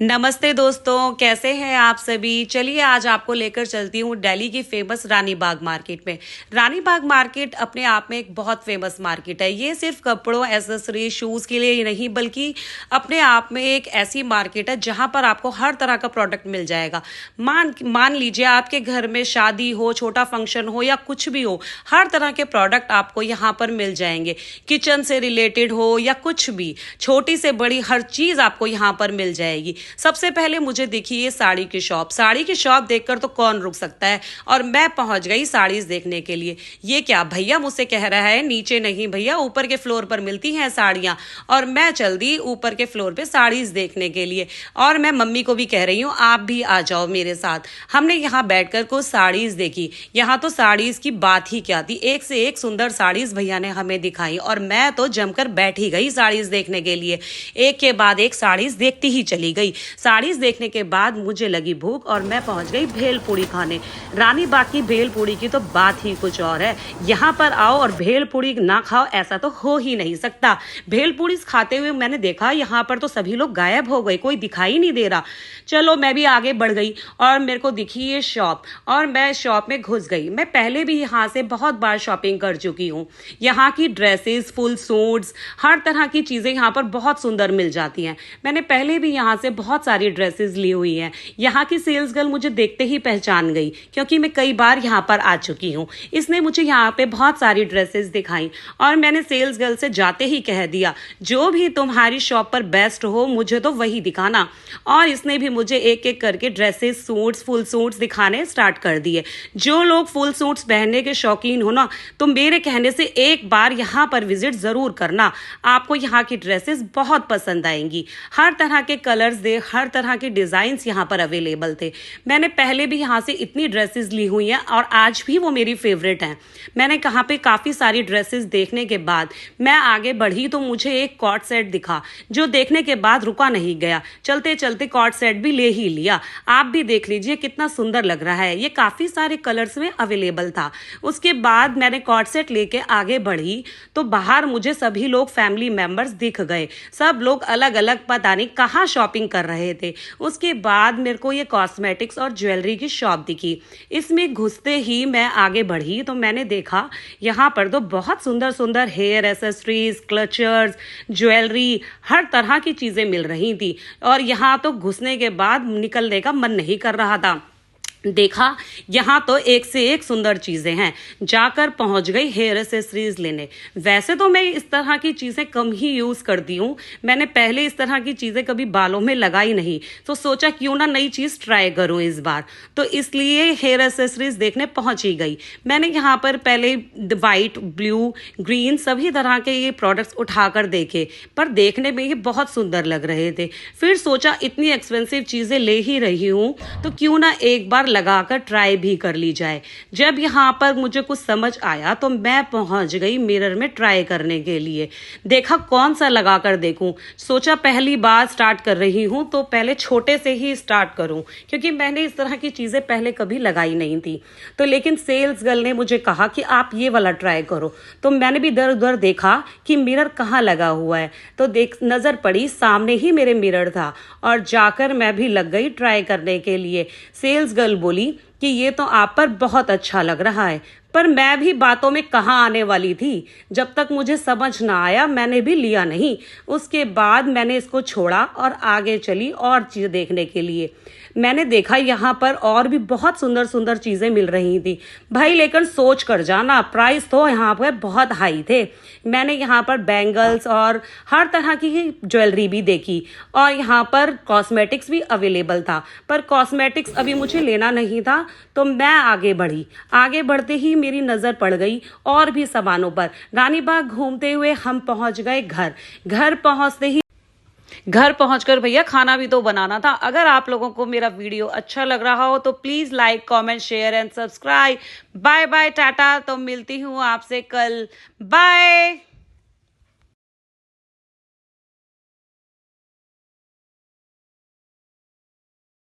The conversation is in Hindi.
नमस्ते दोस्तों, कैसे हैं आप सभी। चलिए आज आपको लेकर चलती हूँ दिल्ली की फेमस रानी बाग मार्केट में। रानी बाग मार्केट अपने आप में एक बहुत फेमस मार्केट है। ये सिर्फ कपड़ों, एसेसरी, शूज़ के लिए ही नहीं बल्कि अपने आप में एक ऐसी मार्केट है जहाँ पर आपको हर तरह का प्रोडक्ट मिल जाएगा। मान लीजिए आपके घर में शादी हो, छोटा फंक्शन हो या कुछ भी हो, हर तरह के प्रोडक्ट आपको यहाँ पर मिल जाएंगे। किचन से रिलेटेड हो या कुछ भी, छोटी से बड़ी हर चीज़ आपको यहाँ पर मिल जाएगी। सबसे पहले मुझे दिखी ये साड़ी की शॉप। साड़ी की शॉप देखकर तो कौन रुक सकता है, और मैं पहुंच गई साड़ीज देखने के लिए। ये क्या भैया मुझसे कह रहा है नीचे नहीं भैया, ऊपर के फ्लोर पर मिलती हैं साड़ियां। और मैं चल दी ऊपर के फ्लोर पे साड़ीज देखने के लिए। और मैं मम्मी को भी कह रही हूँ आप भी आ जाओ मेरे साथ। हमने यहाँ बैठकर कुछ साड़ीज देखी। यहाँ तो साड़ीज की बात ही क्या थी, एक से एक सुंदर साड़ीज भैया ने हमें दिखाई और मैं तो जमकर बैठ ही गई साड़ीज देखने के लिए। एक के बाद एक साड़ीज देखती ही चली गई। साड़ीज देखने के बाद मुझे लगी भूख और मैं पहुंच गई भेल पूड़ी खाने। रानी बाग की भेल पूड़ी की तो बात ही कुछ और है। यहाँ पर आओ और भेल पूड़ी ना खाओ ऐसा तो हो ही नहीं सकता। भेल पूड़ी खाते हुए मैंने देखा यहाँ पर तो सभी लोग गायब हो गए, कोई दिखाई नहीं दे रहा। चलो मैं भी आगे बढ़ गई और मेरे को दिखी ये शॉप और मैं शॉप में घुस गई। मैं पहले भी यहाँ से बहुत बार शॉपिंग कर चुकी हूँ। यहाँ की ड्रेसेस, फुल सूट्स, हर तरह की चीज़ें यहाँ पर बहुत सुंदर मिल जाती हैं। मैंने पहले भी यहाँ से बहुत सारी ड्रेसेस ली हुई हैं। यहाँ की सेल्स गर्ल मुझे देखते ही पहचान गई क्योंकि मैं कई बार यहाँ पर आ चुकी हूँ। इसने मुझे यहाँ पे बहुत सारी ड्रेसेस दिखाई और मैंने सेल्स गर्ल से जाते ही कह दिया जो भी तुम्हारी शॉप पर बेस्ट हो मुझे तो वही दिखाना। और इसने भी मुझे एक एक करके ड्रेसेस, सूट्स, फुल सूट्स दिखाने स्टार्ट कर दिए। जो लोग फुल सूट्स पहनने के शौकीन हो ना, तो मेरे कहने से एक बार यहाँ पर विजिट जरूर करना। आपको यहाँ की ड्रेसेस बहुत पसंद आएंगी। हर तरह के कलर्स दे, हर तरह के डिजाइन्स यहाँ पर अवेलेबल थे। मैंने पहले भी यहाँ से इतनी ड्रेसेस ली हुई हैं और आज भी वो मेरी फेवरेट हैं। मैंने कहाँ पे काफ़ी सारी ड्रेसेस देखने के बाद मैं आगे बढ़ी तो मुझे एक कॉर्ड सेट दिखा जो देखने के बाद रुका नहीं गया। चलते चलते कॉर्ड सेट भी ले ही लिया। आप भी देख लीजिए कितना सुंदर लग रहा है। ये काफ़ी सारे कलर्स में अवेलेबल था। उसके बाद मैंने कॉर्ड सेट लेके आगे बढ़ी तो बाहर मुझे सभी लोग फैमिली मेंबर्स दिख गए। सब लोग अलग अलग पता नहीं कहाँ शॉपिंग कर रहे थे। उसके बाद मेरे को ये कॉस्मेटिक्स और ज्वेलरी की शॉप दिखी। इसमें घुसते ही मैं आगे बढ़ी तो मैंने देखा यहाँ पर तो बहुत सुंदर सुंदर हेयर एसेसरीज, क्लचर्स, ज्वेलरी, हर तरह की चीज़ें मिल रही थी। और यहाँ तो घुसने के बाद निकलने का मन नहीं कर रहा था। देखा यहाँ तो एक से एक सुंदर चीज़ें हैं। जाकर पहुँच गई हेयर एसेसरीज लेने। वैसे तो मैं इस तरह की चीज़ें कम ही यूज़ करती हूँ। मैंने पहले इस तरह की चीज़ें कभी बालों में लगाई नहीं, तो सोचा क्यों ना नई चीज़ ट्राई करूँ इस बार। तो इसलिए हेयर एसेसरीज देखने पहुँच ही गई। मैंने यहाँ पर पहले वाइट, ब्लू, ग्रीन सभी तरह के ये प्रोडक्ट्स उठाकर देखे, पर देखने में ये बहुत सुंदर लग रहे थे। फिर सोचा इतनी एक्सपेंसिव चीज़ें ले ही रही हूँ तो क्यों ना एक बार लगाकर ट्राई भी कर ली जाए। जब यहाँ पर मुझे कुछ समझ आया तो मैं पहुंच गई मिरर में ट्राई करने के लिए। देखा कौन सा लगाकर देखूं। सोचा पहली बार स्टार्ट कर रही हूं तो पहले छोटे से ही स्टार्ट करूं क्योंकि मैंने इस तरह की चीजें पहले कभी लगाई नहीं थी। तो लेकिन सेल्स गर्ल ने मुझे कहा कि आप ये वाला ट्राई करो। तो मैंने भी इधर उधर देखा कि मिरर कहाँ लगा हुआ है, तो देख नजर पड़ी सामने ही मेरे मिरर था और जाकर मैं भी लग गई ट्राई करने के लिए। सेल्स गर्ल बोली कि ये तो आप पर बहुत अच्छा लग रहा है, पर मैं भी बातों में कहाँ आने वाली थी। जब तक मुझे समझ ना आया मैंने भी लिया नहीं। उसके बाद मैंने इसको छोड़ा और आगे चली और चीज़ देखने के लिए। मैंने देखा यहाँ पर और भी बहुत सुंदर सुंदर चीज़ें मिल रही थी। भाई लेकिन सोच कर जाना, प्राइस तो यहाँ पर बहुत हाई थे। मैंने यहाँ पर बैंगल्स और हर तरह की ज्वेलरी भी देखी और यहाँ पर कॉस्मेटिक्स भी अवेलेबल था, पर कॉस्मेटिक्स अभी मुझे लेना नहीं था तो मैं आगे बढ़ी। आगे बढ़ते ही मेरी नज़र पड़ गई और भी सामानों पर। रानी बाग घूमते हुए हम पहुँच गए घर। घर पहुंचकर भैया खाना भी तो बनाना था। अगर आप लोगों को मेरा वीडियो अच्छा लग रहा हो तो please like, comment, share and subscribe. Bye bye, tata. तो मिलती हूँ आपसे कल। बाय।